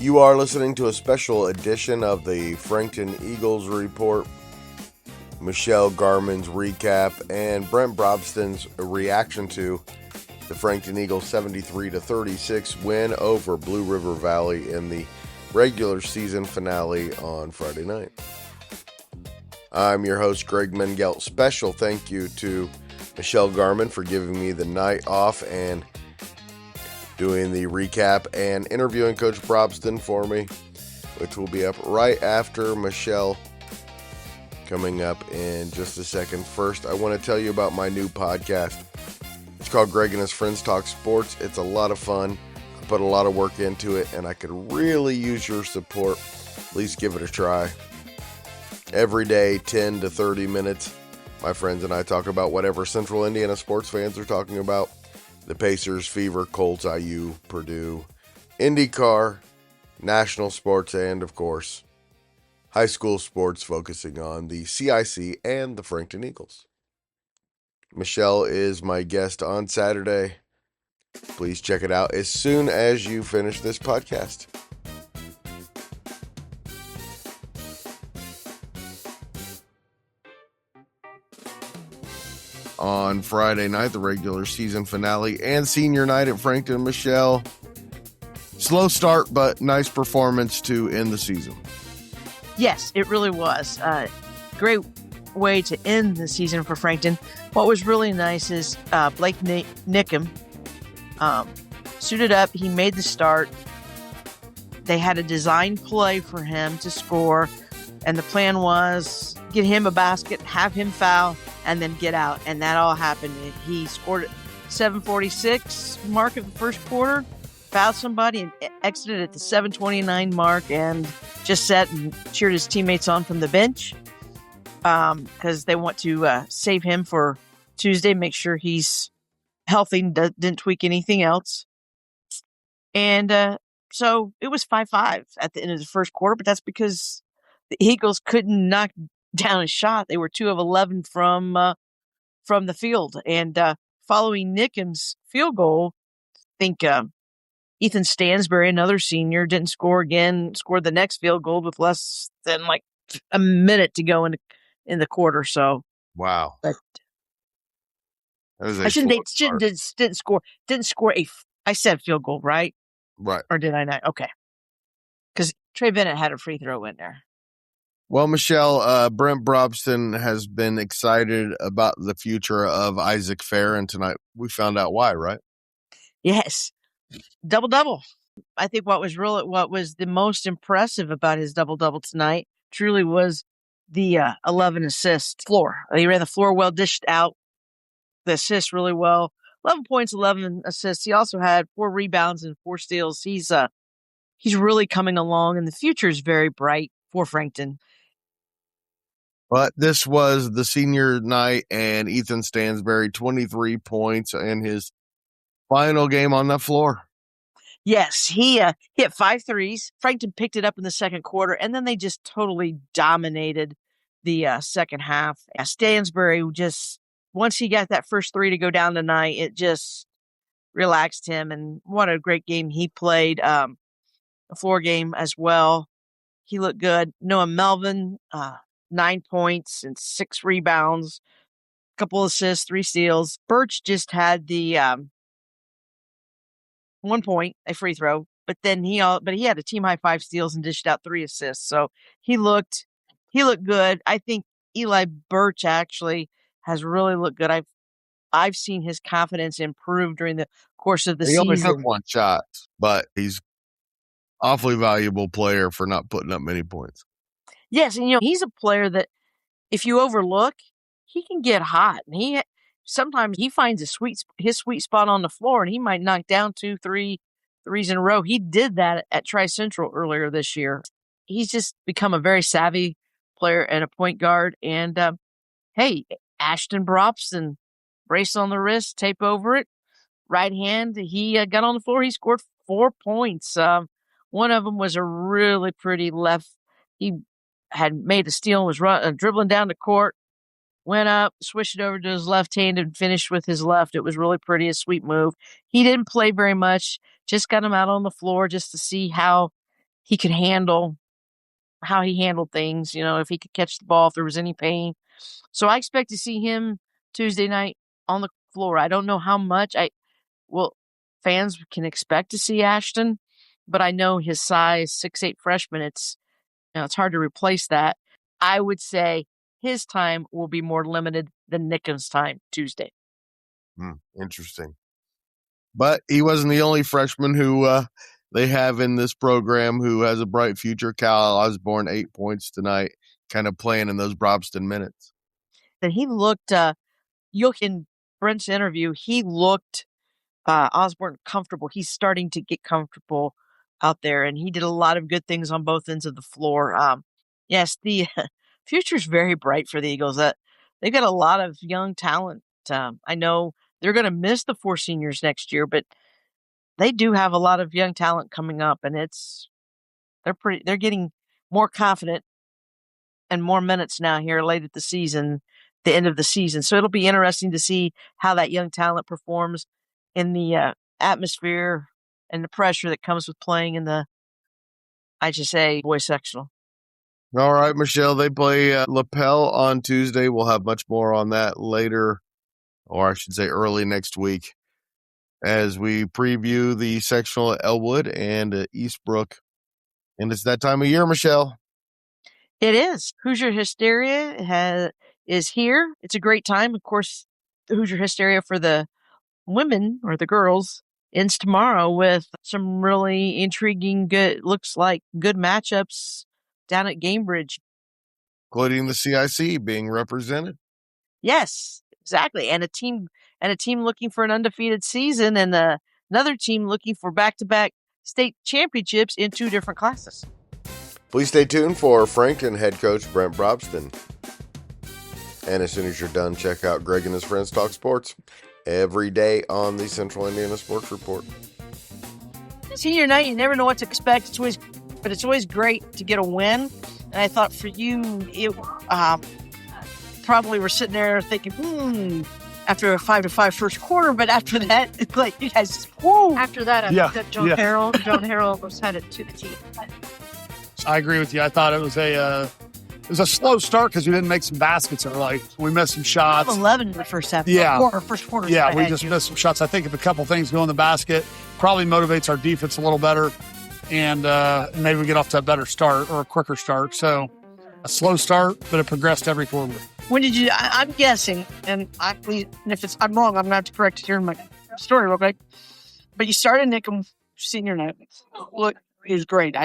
You are listening to a special edition of the Frankton Eagles report. Michelle Garmon's recap and Brent Brobston's reaction to the Frankton Eagles 73-36 win over Blue River Valley in the regular season finale on Friday night. I'm your host, Greg Mengelt. Special thank you to Michelle Garmon for giving me the night off and doing the recap and interviewing Coach Brobston for me, which will be up right after Michelle, coming up in just a second. First, I want to tell you about my new podcast. It's called Greg and His Friends Talk Sports. It's a lot of fun. I put a lot of work into it, and I could really use your support. Please give it a try. Every day, 10 to 30 minutes, my friends and I talk about whatever Central Indiana sports fans are talking about. The Pacers, Fever, Colts, IU, Purdue, IndyCar, national sports, and, of course, high school sports, focusing on the CIC and the Frankton Eagles. Michelle is my guest on Saturday. Please check it out as soon as you finish this podcast. On Friday night, the regular season finale and senior night at Frankton. Michelle, slow start, but nice performance to end the season. Yes, it really was. Great way to end the season for Frankton. What was really nice is Blake Nickham suited up. He made the start. They had a design play for him to score, and the plan was get him a basket, have him foul, and then get out. And that all happened. He scored at 7:46 mark of the first quarter, fouled somebody, and exited at the 7:29 mark, and just sat and cheered his teammates on from the bench because they want to save him for Tuesday, make sure he's healthy and didn't tweak anything else. And so it was 5-5 at the end of the first quarter, but that's because the Eagles couldn't knock down a shot. They were 2 of 11 from the field. And following Nickham's field goal, I think Ethan Stansbury, another senior, didn't score again, scored the next field goal with less than like a minute to go in the quarter. So wow. But I didn't score I said field goal, right? Right. Or did I not? Okay. Because Trey Bennett had a free throw in there. Well, Michelle, Brent Brobston has been excited about the future of Isaac Fair, and tonight we found out why, right? Yes. Double-double. I think what was the most impressive about his double-double tonight truly was the 11 assists floor. He ran the floor well, dished out the assists really well. 11 points, 11 assists. He also had 4 rebounds and 4 steals. He's really coming along, and the future is very bright for Frankton. But this was the senior night, and Ethan Stansbury, 23 points in his final game on the floor. Yes, he hit 5 threes. Frankton picked it up in the second quarter, and then they just totally dominated the second half. Stansbury just, once he got that first 3 to go down tonight, it just relaxed him, and what a great game he played. A floor game as well. He looked good. Noah Melvin, 9 points and 6 rebounds, a couple assists, 3 steals. Birch just had the 1 point, a free throw, but he had a team high 5 steals and dished out 3 assists. So he looked good. I think Eli Birch actually has really looked good. I've seen his confidence improve during the course of the season. He only took 1 shot, but he's awfully valuable player for not putting up many points. Yes, and he's a player that if you overlook, he can get hot. And sometimes he finds his sweet spot on the floor, and he might knock down 2, 3 threes in a row. He did that at Tri-Central earlier this year. He's just become a very savvy player and a point guard. And hey, Ashton Brobston, brace on the wrist, tape over it, right hand. He got on the floor. He scored 4 points. One of them was a really pretty left. He had made a steal and was dribbling down the court, went up, switched it over to his left hand, and finished with his left. It was really pretty, a sweet move. He didn't play very much, just got him out on the floor just to see how he could handle, how he handled things, if he could catch the ball, if there was any pain. So I expect to see him Tuesday night on the floor. I don't know how much fans can expect to see Ashton, but I know his size, 6'8" freshman, it's hard to replace that. I would say his time will be more limited than Nickham's time Tuesday. Interesting. But he wasn't the only freshman who they have in this program who has a bright future. Cal Osborne, 8 points tonight, kind of playing in those Brobston minutes. And he looked, in Brent's interview, he looked Osborne comfortable. He's starting to get comfortable out there, and he did a lot of good things on both ends of the floor. Yes, the future's very bright for the Eagles. They've got a lot of young talent. I know they're going to miss the 4 seniors next year, but they do have a lot of young talent coming up, and they're getting more confident and more minutes now here late at the end of the season. So it'll be interesting to see how that young talent performs in the atmosphere and the pressure that comes with playing in the IHSA boys sectional. All right, Michelle, they play Lapel on Tuesday. We'll have much more on that later, or I should say early next week, as we preview the sectional at Elwood and Eastbrook. And it's that time of year, Michelle. It is. Hoosier Hysteria is here. It's a great time. Of course, the Hoosier Hysteria for the women or the girls ends tomorrow with some really intriguing, looks like good matchups down at Gamebridge. Including the CIC being represented. Yes, exactly. And a team looking for an undefeated season, and another team looking for back-to-back state championships in 2 different classes. Please stay tuned for Frankton head coach Brent Brobston. And as soon as you're done, check out Greg and his friends talk sports every day on the Central Indiana Sports Report. Senior night, you never know what to expect. It's always great to get a win. And I thought for you, it probably were sitting there thinking, after a 5-5 first quarter, but after that, it's like you guys. Whoa. After that, I think that John Harrell was headed to the team. I agree with you. I thought it was a slow start because we didn't make some baskets early. We missed some shots. 11 in the first half. First quarter. Yeah, we just missed some shots. I think if a couple things go in the basket, probably motivates our defense a little better, and maybe we get off to a better start or a quicker start. So a slow start, but it progressed every quarter. When did you? I'm guessing, and if I'm wrong, I'm gonna have to correct it here in my story real quick. But you started Nickham senior night. Look, it was great.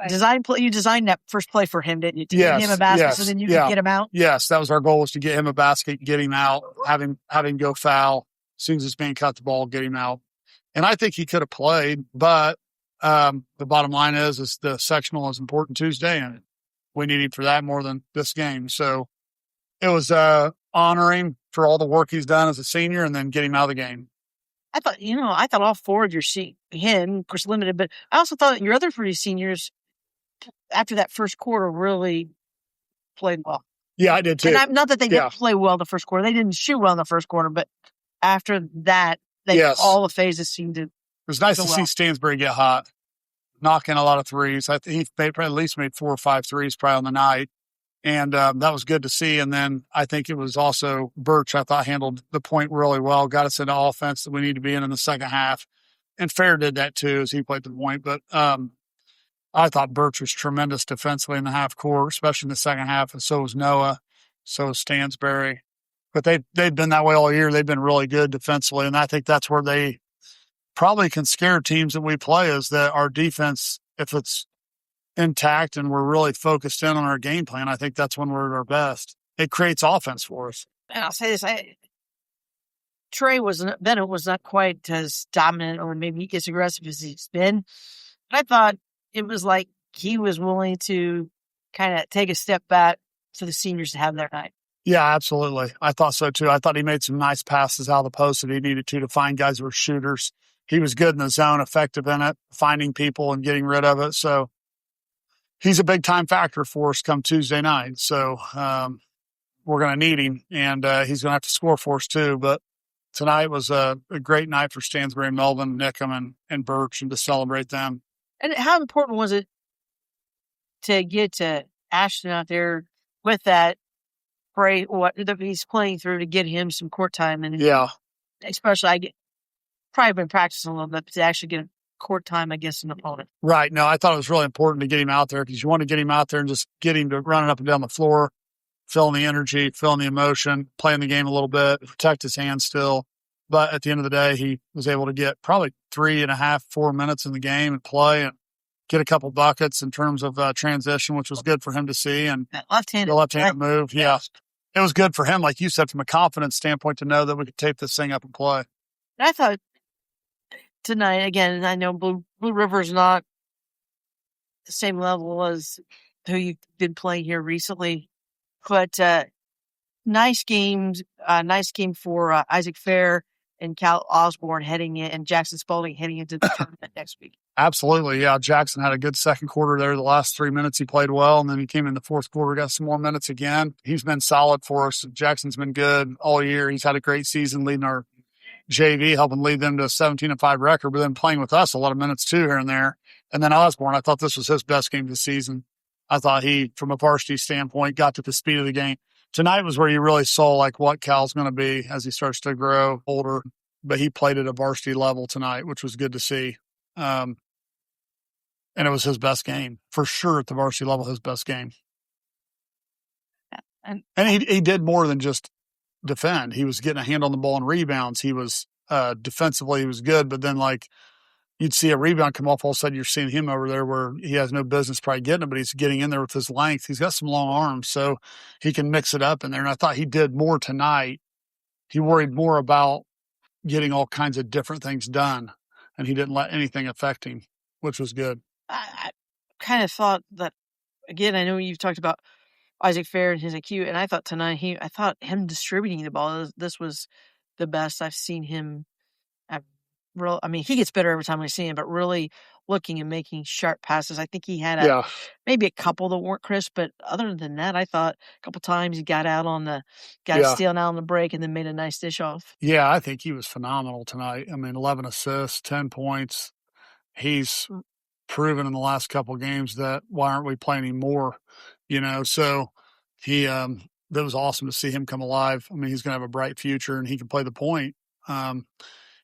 You designed that first play for him, didn't you? To get him a basket, so then you could get him out. Yes, that was our goal: was to get him a basket, get him out, have him go foul. As soon as it's being cut the ball, get him out. And I think he could have played, but the bottom line is the sectional is important Tuesday, and we need him for that more than this game. So it was honor him for all the work he's done as a senior, and then get him out of the game. I thought all 4 of your him, of course, limited, but I also thought your other 3 seniors, after that first quarter, really played well. Yeah, I did too. And not that they didn't play well the first quarter. They didn't shoot well in the first quarter, but after that, all the phases seemed to. It was nice to see Stansbury get hot, knocking a lot of threes. I think he at least made 4 or 5 threes probably on the night. And that was good to see. And then I think it was also Birch, I thought, handled the point really well, got us into offense that we need to be in the second half. And Fair did that too as he played the point. But I thought Birch was tremendous defensively in the half court, especially in the second half. And so was Noah, so was Stansbury. But they've been that way all year. They've been really good defensively. And I think that's where they probably can scare teams that we play, is that our defense, if it's intact and we're really focused in on our game plan, I think that's when we're at our best. It creates offense for us. And I'll say this, Bennett was not quite as dominant or maybe as aggressive as he's been. But I thought it was like he was willing to kind of take a step back for the seniors to have their night. Yeah, absolutely. I thought so too. I thought he made some nice passes out of the post that he needed to find guys who were shooters. He was good in the zone, effective in it, finding people and getting rid of it. So he's a big time factor for us come Tuesday night. So we're going to need him, and he's going to have to score for us too. But tonight was a great night for Stansbury, Melvin, Nickham, and Birch, and to celebrate them. And how important was it to get to Ashton out there with that what he's playing through to get him some court time? And Yeah. Especially probably been practicing a little bit to actually get court time against an opponent. Right. No, I thought it was really important to get him out there because you want to get him out there and just get him to running up and down the floor, feeling the energy, feeling the emotion, playing the game a little bit, protect his hands still. But at the end of the day, he was able to get probably 3.5, 4 minutes in the game and play and get a couple buckets in terms of transition, which was good for him to see. And that left-handed, the left-handed move, yeah. It was good for him, like you said, from a confidence standpoint, to know that we could tape this thing up and play. I thought tonight, again, I know Blue River's not the same level as who you've been playing here recently, but nice game for Isaac Fair and Cal Osborne heading in, and Jackson Spalding heading into the tournament next week. Absolutely, yeah. Jackson had a good second quarter there. The last 3 minutes he played well, and then he came in the fourth quarter, got some more minutes again. He's been solid for us. Jackson's been good all year. He's had a great season leading our JV, helping lead them to a 17-5 record, but then playing with us a lot of minutes too here and there. And then Osborne, I thought this was his best game of the season. I thought he, from a varsity standpoint, got to the speed of the game. Tonight was where you really saw like what Cal's going to be as he starts to grow older, but he played at a varsity level tonight, which was good to see. And it was his best game. For sure at the varsity level, his best game. And he did more than just defend. He was getting a hand on the ball and rebounds. He was defensively, he was good, but then like you'd see a rebound come off, all of a sudden you're seeing him over there where he has no business probably getting it, but he's getting in there with his length. He's got some long arms, so he can mix it up in there. And I thought he did more tonight. He worried more about getting all kinds of different things done, and he didn't let anything affect him, which was good. I kind of thought that, again, I know you've talked about Isaac Fair and his IQ, and I thought tonight I thought him distributing the ball, this was the best I've seen him. He gets better every time I see him, but really looking and making sharp passes. I think he had maybe a couple that weren't crisp, but other than that, I thought a couple times he got stealing out on the break and then made a nice dish off. Yeah, I think he was phenomenal tonight. 11 assists, 10 points. He's proven in the last couple of games that why aren't we playing him more? So he that was awesome to see him come alive. He's going to have a bright future and he can play the point.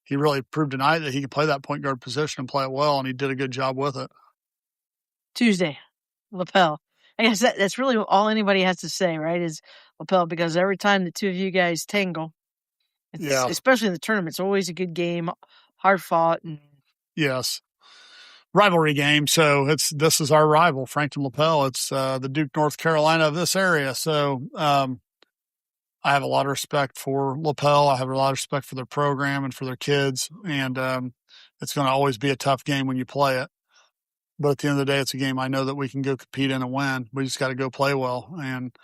He really proved tonight that he could play that point guard position and play it well, and he did a good job with it. Tuesday, lapel. I guess that's really all anybody has to say, right, is lapel, because every time the two of you guys tangle, especially in the tournament, it's always a good game, hard fought. Yes. Rivalry game. So this is our rival, Frankton Lapel. It's the Duke, North Carolina of this area. So I have a lot of respect for Lapel. I have a lot of respect for their program and for their kids. And it's going to always be a tough game when you play it. But at the end of the day, it's a game I know that we can go compete in and win. We just got to go play well. And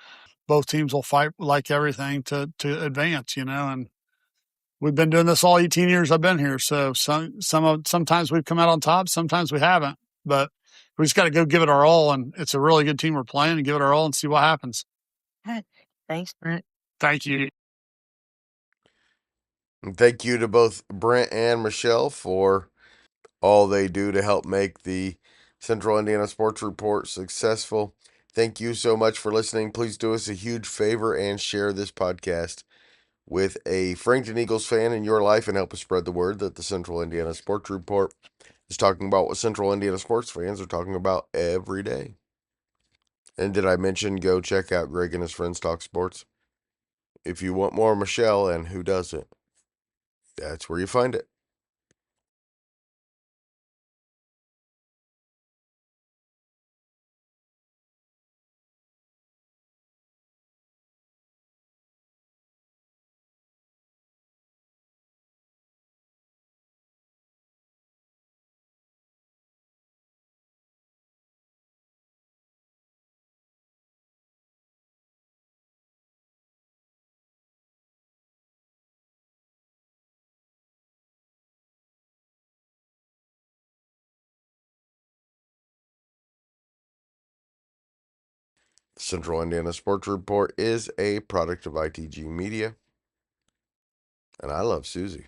both teams will fight like everything to advance, and we've been doing this all 18 years I've been here. So sometimes we've come out on top, sometimes we haven't. But we just got to go give it our all, and it's a really good team we're playing, and give it our all and see what happens. Thanks, Brent. Thank you. And thank you to both Brent and Michelle for all they do to help make the Central Indiana Sports Report successful. Thank you so much for listening. Please do us a huge favor and share this podcast with a Frankton Eagles fan in your life and help us spread the word that the Central Indiana Sports Report is talking about what Central Indiana sports fans are talking about every day. And did I mention go check out Greg and his friends talk sports? If you want more Michelle, and who doesn't, that's where you find it. The Central Indiana Sports Report is a product of ITG Media, and I love Susie.